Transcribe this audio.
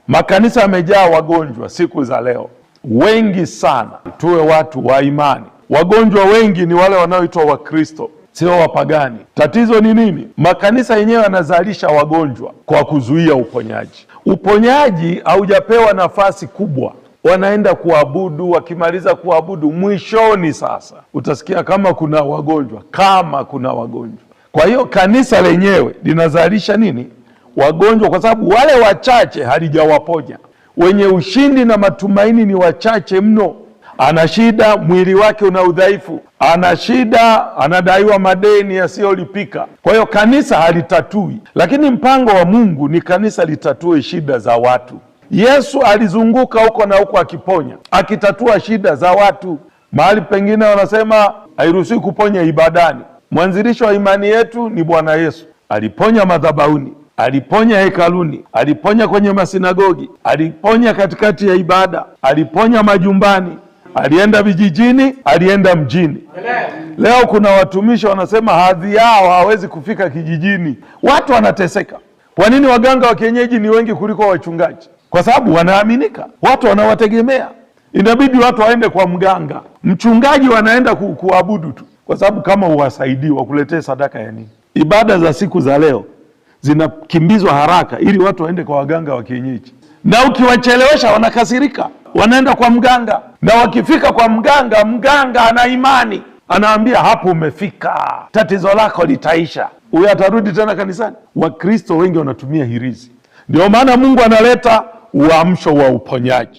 Makanisa yamejaa wagonjwa siku za leo, wengi sana. Tuwe watu wa imani. Wagonjwa wengi ni wale wanaoitwa Wakristo, sio wapagani. Tatizo ni nini? Makanisa yenyewe yanazalisha wagonjwa kwa kuzuia uponyaji. Uponyaji haujapewa nafasi kubwa. Wanaenda kuabudu, wakimaliza kuabudu, mwishoni sasa utasikia kama kuna wagonjwa. Kwa hiyo kanisa lenyewe linazalisha nini? Wagonjwa, kwa sababu wale wachache halijawaponya. Wenye ushindi na matumaini ni wachache mno. Ana shida, mwili wake una udhaifu, ana shida, anadaiwa madeni yasiyolipika. Kwa hiyo kanisa halitatui, lakini mpango wa Mungu ni kanisa litatue shida za watu. Yesu alizunguka huko na huko akiponya, akitatua shida za watu. Mahali pengine wanasema hairuhusiwi kuponya ibadani. Mwanzilishi wa imani yetu ni Bwana Yesu. Aliponya madhabahuni, aliponya hekaluni, aliponya kwenye masinagogi, aliponya katikati ya ibada, aliponya majumbani, alienda vijijini, alienda mjini. Leo kuna watumishi wanasema hadhi yao hawezi kufika kijijini. Watu wanateseka. Kwa nini? Waganga wa kienyeji ni wengi kuliko wachungaji, kwa sababu wanaaminika, watu wanawategemea. Inabidi watu waende kwa mganga. Mchungaji wanaenda kuabudu tu, kwa sababu kama uwasaidii wakuletee sadaka ya nini? Ibada za siku za leo zinakimbizwa haraka ili watu waende kwa waganga wa kienyeji, na ukiwachelewesha wanakasirika, wanaenda kwa mganga. Na wakifika kwa mganga, mganga ana imani, anaambia hapo umefika, tatizo lako litaisha. Huyo atarudi tena kanisani. Wakristo wengi wanatumia hirizi. Ndio maana Mungu analeta uamsho wa uponyaji.